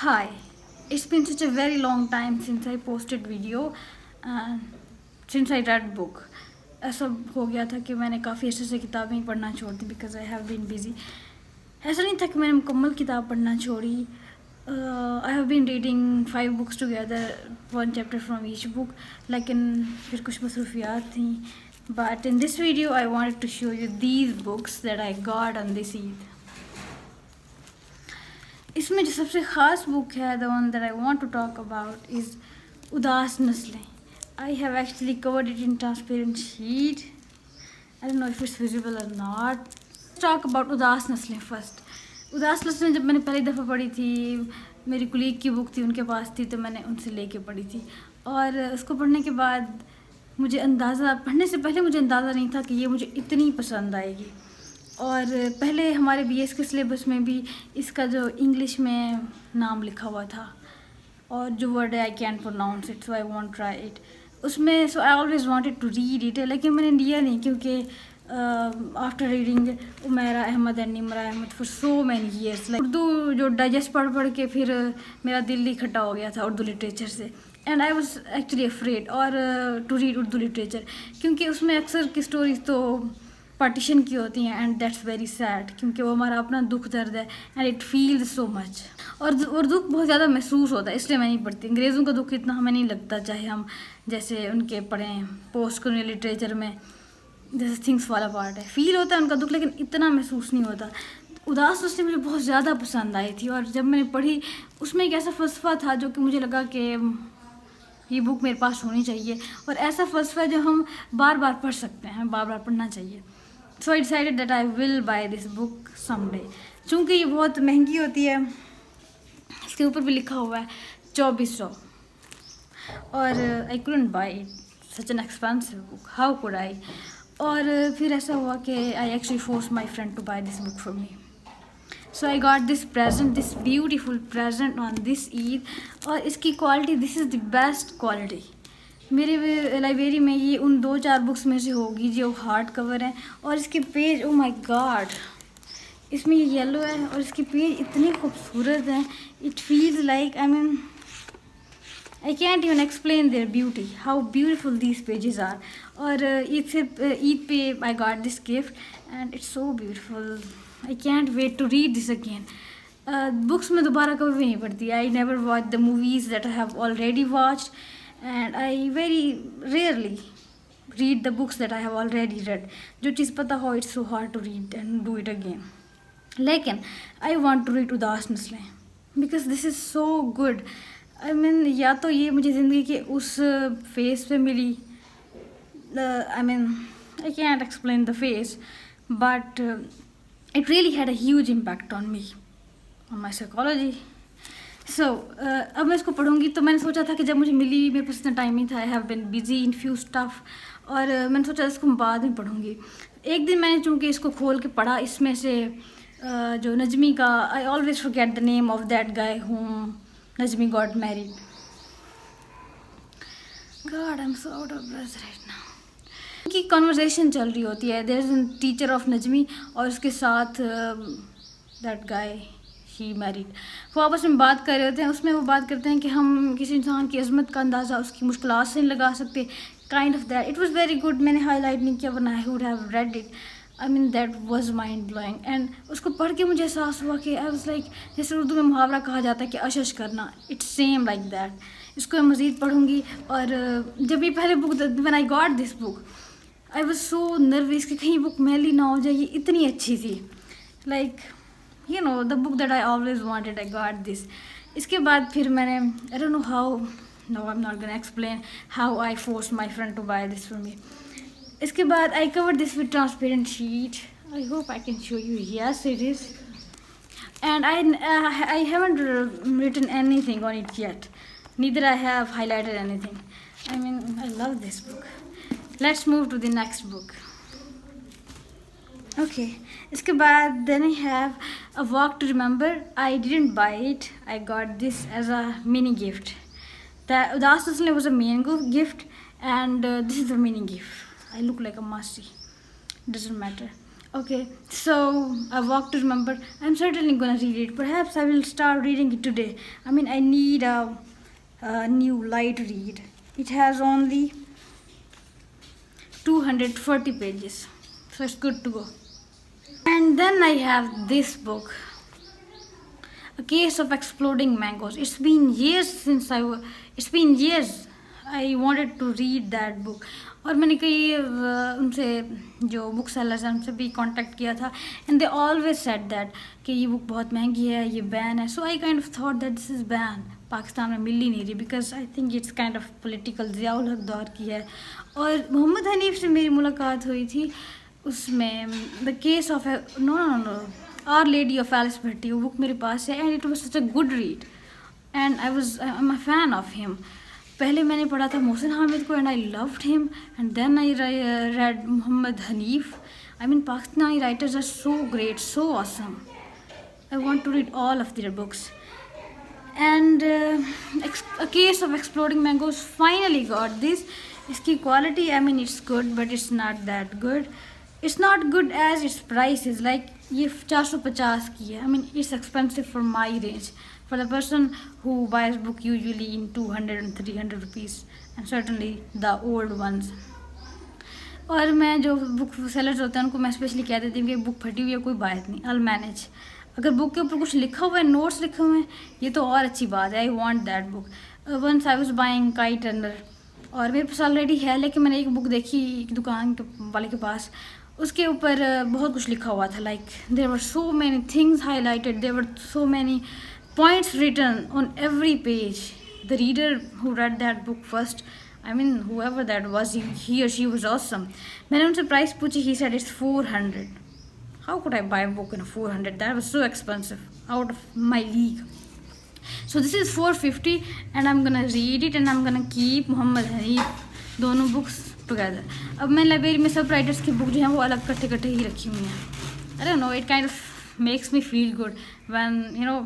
Hi, it's been such a very long time since I posted video and since I read book. ऐसा हो गया था कि मैंने काफ़ी अच्छे से किताबें पढ़ना छोड़ दी because I have been busy. ऐसा नहीं था कि मैंने मुकम्मल किताब पढ़ना छोड़ी. I have been reading 5 books together, 1 chapter from each book. लेकिन फिर कुछ मसरूफियात थी. But in this video I wanted to show you these books that I got on this Eid. इसमें जो सबसे ख़ास बुक है, the one that I want to talk about is Udaas नस्लें. I have actually covered it in transparent sheet. I don't know if it's visible और not. Talk about उदास नस्लें first. उदास नस्लें जब मैंने पहली दफ़ा पढ़ी थी, मेरी कुलीग की बुक थी, उनके पास थी, तो मैंने उनसे लेके पढ़ी थी. और उसको पढ़ने के बाद मुझे अंदाज़ा, पढ़ने से पहले मुझे अंदाज़ा नहीं था कि ये मुझे इतनी पसंद आएगी. और पहले हमारे बीएस के सिलेबस में भी इसका जो इंग्लिश में नाम लिखा हुआ था और जो वर्ड है I can pronounce it, so I want try it. उसमें so I always wanted to read it, लेकिन मैंने लिया नहीं क्योंकि after reading Umaira Ahmed and Nimra Ahmed for so many years, like Urdu जो डाइजेस्ट पढ़ पढ़ के फिर मेरा दिल इकट्ठा हो गया था उर्दू लिटरेचर से. And I was actually afraid और टू रीड उर्दू लिटरेचर, क्योंकि उसमें अक्सर की स्टोरीज तो पार्टीशन की होती हैं एंड दैट्स वेरी सैड, क्योंकि वो हमारा अपना दुख दर्द है and it feels so much. और दुख बहुत ज़्यादा महसूस होता है, इसलिए मैं नहीं पढ़ती. अंग्रेज़ों का दुख इतना हमें नहीं लगता, चाहे हम जैसे उनके पढ़ें पोस्ट कॉलोनियल लिटरेचर में, जैसे थिंग्स फॉल अपार्ट है, फील होता है उनका दुख, लेकिन इतना महसूस नहीं होता. उदास नस्लें मुझे बहुत ज़्यादा पसंद आई थी, और जब मैंने पढ़ी उसमें एक ऐसा फ़लसफ़ा था जो कि मुझे लगा कि ये बुक मेरे पास होनी चाहिए, और ऐसा फ़लसफ़ा जो हम बार बार पढ़ सकते हैं, बार बार पढ़ना चाहिए. So I decided that I will buy this book someday. चूँकि ये बहुत महंगी होती है, इसके ऊपर भी लिखा हुआ है 2400, और I couldn't buy it, such an expensive book, how could I. और फिर ऐसा हुआ कि I actually force my friend to buy this book for me. So I got this present, this beautiful present on this Eid. और इसकी quality, this is the best quality. मेरे library में ये उन 2-4 बुक्स में से होगी जो हार्ड कवर हैं. और इसके पेज, ओ माय गॉड, इसमें ये येलो है और इसके पेज इतने खूबसूरत हैं. It feels like, I mean I can't even explain their beauty, how beautiful these pages are. और ईद पे I got this gift and it's so beautiful. I can't wait to read this again. Books में दोबारा कभी भी नहीं पढ़ती. I never watch the movies that I have already watched, and I very rarely read the books that I have already read. जो चीज़ पता हो, it's so hard to read and do it again. लेकिन I want to read उदास नस्लें because this is so good. I mean, या तो ये मुझे ज़िंदगी के उस फेस पे मिली, I mean, I can't explain the face, but it really had a huge impact on me, on my psychology. सो अब मैं इसको पढ़ूंगी. तो मैंने सोचा था कि जब मुझे मिली, मेरे पास इतना टाइम नहीं था, I have been busy in few stuff, और मैंने सोचा इसको मैं बाद में पढ़ूंगी. एक दिन मैंने चूँकि इसको खोल के पढ़ा, इसमें से जो नजमी का, I always forget the name of that guy whom Najmi got married. God, I am so out of breath right now. उनकी कॉन्वर्जेसन चल रही होती है. There is a teacher of Najmi और उसके साथ दैट गाय ही मैरिड. वो आपस में बात कर रहे होते हैं. उसमें वो बात करते हैं कि हम किसी इंसान की अजमत का अंदाज़ा उसकी मुश्किलात से नहीं लगा सकते, kind of that. It was very good. मैंने हाईलाइट नहीं किया, वरना I would have read it. I mean that was mind blowing. And उसको पढ़ के मुझे एहसास हुआ कि आई वाज लाइक, जैसे उर्दू में मुहावरा कहा जाता है कि अशश करना, इट्स सेम लाइक दैट. इसको मैं मज़ीद पढ़ूँगी. और जब ये पहले book, when I got this book, I was so nervous कि कहीं बुक मैली ना हो जाए. ये इतनी अच्छी थी, like you know, the book that I always wanted, I got this. इसके बाद फिर मैंने, I don't know how, no I'm not gonna explain how I forced my friend to buy this for me. इसके बाद I covered this with transparent sheet. I hope I can show you. Yes, it is. And I haven't written anything on it yet. Neither I have highlighted anything. I mean, I love this book. Let's move to the next book. Okay, इसके बाद then I have a walk to remember. I didn't buy it. I got this as a mini gift. The उदास नस्लें was a main gift, and this is the mini gift. I look like a masi. Doesn't matter. Okay, so I walk to remember. I'm certainly gonna read it. Perhaps I will start reading it today. I mean, I need a new light read. It has only 240 pages, so it's good to go. And then I have this book, A Case of Exploding Mangoes. It's been years I wanted to read that book. और मैंने कई उनसे जो book sellers हैं उनसे भी contact किया था, and they always said that कि ये बुक बहुत महंगी है, ये बैन है. So I kind of thought that this is ban, Pakistan में मिल ही नहीं रही, because I think it's kind of political. Ziaul Haq दौर की है. और मोहम्मद हनीफ से मेरी मुलाकात हुई थी, उसमें the case of no no no our lady of Alice Bhatti, वो बुक मेरे पास है, and it was such a good read, and I am a fan of him. पहले मैंने पढ़ा था मोहसिन हामिद को, and I loved him, and then I read Mohammed Hanif. I mean Pakistani writers are so great, so awesome. I want to read all of their books. And A Case of Exploding Mangoes finally got this. इसकी quality, I mean it's good, but it's not that good. It's not good as its price is. Like ये 450 की है. I mean it's expensive for my range. For the person who buys book usually in 200 and 300 rupees, and certainly the old ones. और मैं जो book sellers होते हैं उनको मैं स्पेशली कह देती हूँ कि बुक फटी हुई है, कोई बात नहीं, I'll manage. अगर बुक के ऊपर कुछ लिखा हुआ है, नोट्स लिखे हुए हैं, ये तो और अच्छी बात है. I want that book. Once I was buying Kite Runner, और मेरे पास ऑलरेडी है, लेकिन मैंने एक बुक देखी एक दुकान वाले के पास, उसके ऊपर बहुत कुछ लिखा हुआ था. Like there were so many things highlighted, there were so many points written on every page. The reader who read that book first, I mean whoever that was, he or she was awesome. मैंने उनसे price पूछी, he said it's 400. How could I buy a book in 400? That was so expensive, out of my league. So this is 450, and I'm gonna read it, and I'm gonna keep Muhammad Hanif दोनों books together. अब मैं library में सब writers की book जो हैं वो अलग कट्टे ही रखी हुई हैं. I don't know, it kind of makes me feel good when, you know,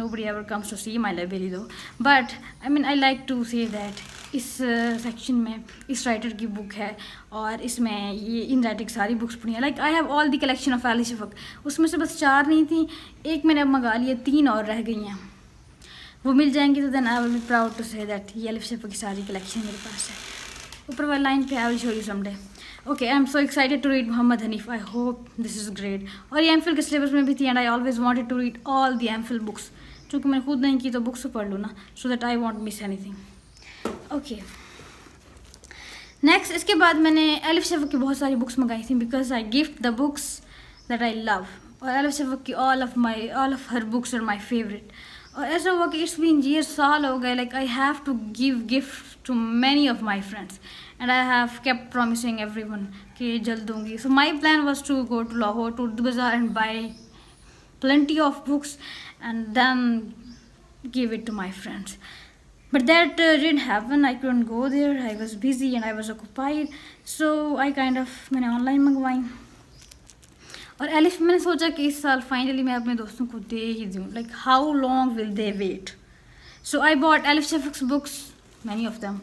nobody ever comes to see my library though. But I mean I like to say that इस सेक्शन में इस राइटर की book है, और इसमें ये in writer की सारी बुक्स पढ़ी हैं. Like I have all the collection of Elif Shafak. उसमें से बस 4 नहीं थी, एक मैंने अब मंगा लिया, 3 और रह गई हैं, वो मिल जाएंगी. तो then I will be proud to say that ये एलिस शफक की सारी कलेक्शन मेरे पास है. ऊपर वाली लाइन पे I will show you someday. Okay, I am so excited to read Mohammed Hanif. I hope this is great. और ये एमफिल के सिलेबस में भी थी, and I always wanted to read all the MPhil books. चूँकि मैंने खुद नहीं की तो बुक्स पढ़ लूँ ना, so that I want miss anything. Okay, next इसके बाद मैंने एलिफ शफक की बहुत सारी बुक्स मंगाई थी, because I gift the books that I love. और एलिफ शफक की all of her books are my favourite. और ऐसा हुआ कि इट्स बीन ईयर, साल हो गए. Like I have to give gift to many of my friends, and I have kept promising everyone कि जल्द दूंगी. So my plan was to go to Lahore to the bazaar and buy plenty of books and then give it to my friends. But that didn't happen. I couldn't go there. I was busy and I was occupied. So I kind of मैंने online मंगवाई. और elif मैंने सोचा कि इस साल finally मैं अपने दोस्तों को दे ही दूँ. Like how long will they wait. So I bought Elif Shafak's books, many of them.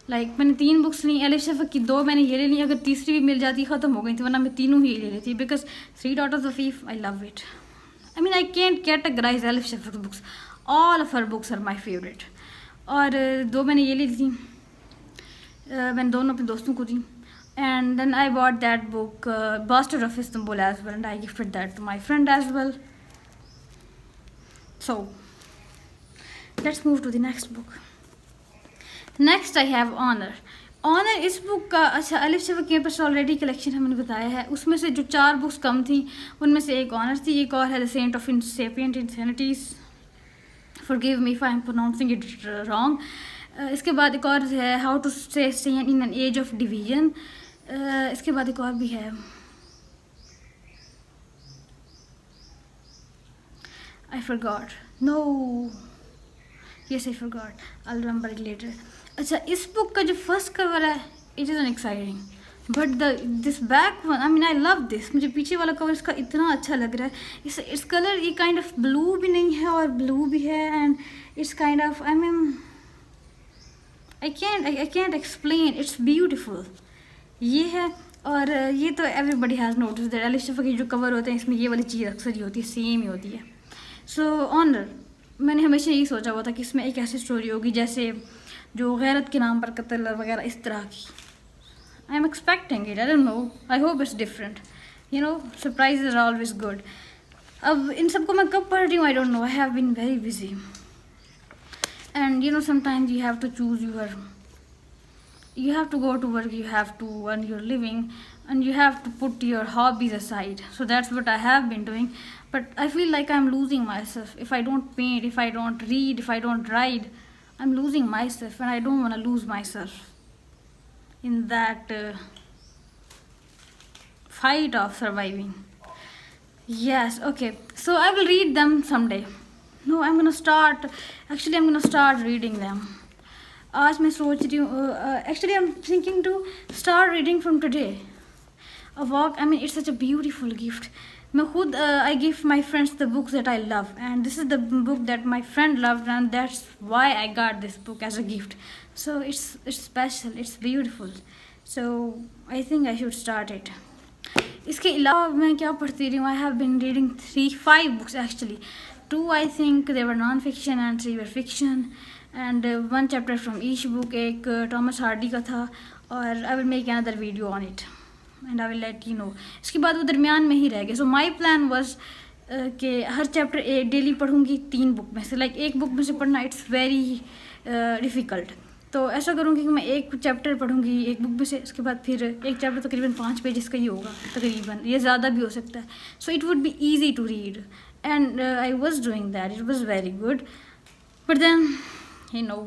Like मैंने 3 बुक्स ली. एलिफ शफक की 2 मैंने ये ले ली, अगर तीसरी भी मिल जाती ख़त्म हो गई थी, वरना मैं तीनों ही ले लेती, because 3 Daughters of Eve, I love it. I mean I can't categorize Elif Shafak's books. All of her books are my favorite. और 2 मैंने ये ली थी, मैंने दोनों अपने दोस्तों को दी. And then I bought that book, Bastard of Istanbul as well, and I gifted that to my friend as well. So let's move to the next book. Next I have Honor. Honour इस book का, अच्छा elif Shafaq के पास already collection हमने बताया है. उसमें से जो 4 बुक्स कम थी उनमें से एक ऑनर थी, एक और है the scent of incipient insanities. Forgive me if I am pronouncing it wrong. इसके बाद एक और है how to stay in an age of division. इसके बाद एक और भी है, I forgot. No, yes I forgot, I will remember it later. अच्छा, इस बुक का जो फर्स्ट कवर है it is an exciting, but this back one, I mean I love this. मुझे पीछे वाला कवर इसका इतना अच्छा लग रहा है. इस कलर ये काइंड ऑफ ब्लू भी नहीं है और ब्लू भी है, and it's kind of, I mean I can't explain, it's beautiful. ये है. और ये तो everybody has notice that Ali Shafa के जो कवर होते हैं इसमें ये वाली चीज़ अक्सर ही होती है, सेम ही होती है. सो ऑनर, मैंने हमेशा यही सोचा हुआ था कि इसमें एक ऐसी स्टोरी होगी जैसे जो गैरत के नाम पर कत्ल वगैरह इस तरह की. I am expecting it, I don't know, I hope it's different. You know, surprise are always good. अब इन सबको मैं कब पढ़ रही हूँ I don't know, I have been very busy. And you know, sometimes you have to choose you have to go to work, you have to earn your living, and you have to put your hobbies aside. So that's what I have been doing, but I feel like I'm losing myself if I don't paint, if I don't read, if I don't write. I'm losing myself, and I don't want to lose myself in that fight of surviving. Yes, okay, so I will read them someday. No, I'm gonna start. Actually, I'm gonna start reading them. आज मैं सोच रही हूँ. Actually, I'm thinking to start reading from today. A walk. I mean, it's such a beautiful gift. मैं खुद I give my friends the books that I love, and this is the book that my friend loved, and that's why I got this book as a gift. So it's special. It's beautiful. So I think I should start it. इसके अलावा मैं क्या पढ़ती रही हूँ. I have been reading 5 books actually. 2 I think they were non-fiction and 3 were fiction, and 1 chapter from each book. एक Thomas Hardy का था, और I will make another video on it and I will let you know. इसके बाद वो दरमियान में ही रह गए. So my plan was कि हर चैप्टर डेली पढ़ूँगी 3 बुक में से. लाइक एक बुक में से पढ़ना इट्स वेरी डिफ़िकल्ट. तो ऐसा करूँगी कि मैं एक चैप्टर पढ़ूँगी एक बुक में से, उसके बाद फिर एक चैप्टर तकरीबन 5 पेजेस का ही होगा तकरीबन, ये ज़्यादा भी हो सकता है. So it would be easy to read, and I was doing that. It was very good, but then you know,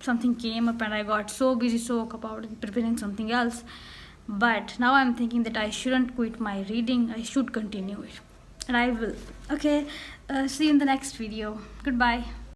something came up and I got so busy, so about preparing something else. But now I'm thinking that I shouldn't quit my reading, I should continue it, and I will. Okay, see you in the next video. Goodbye.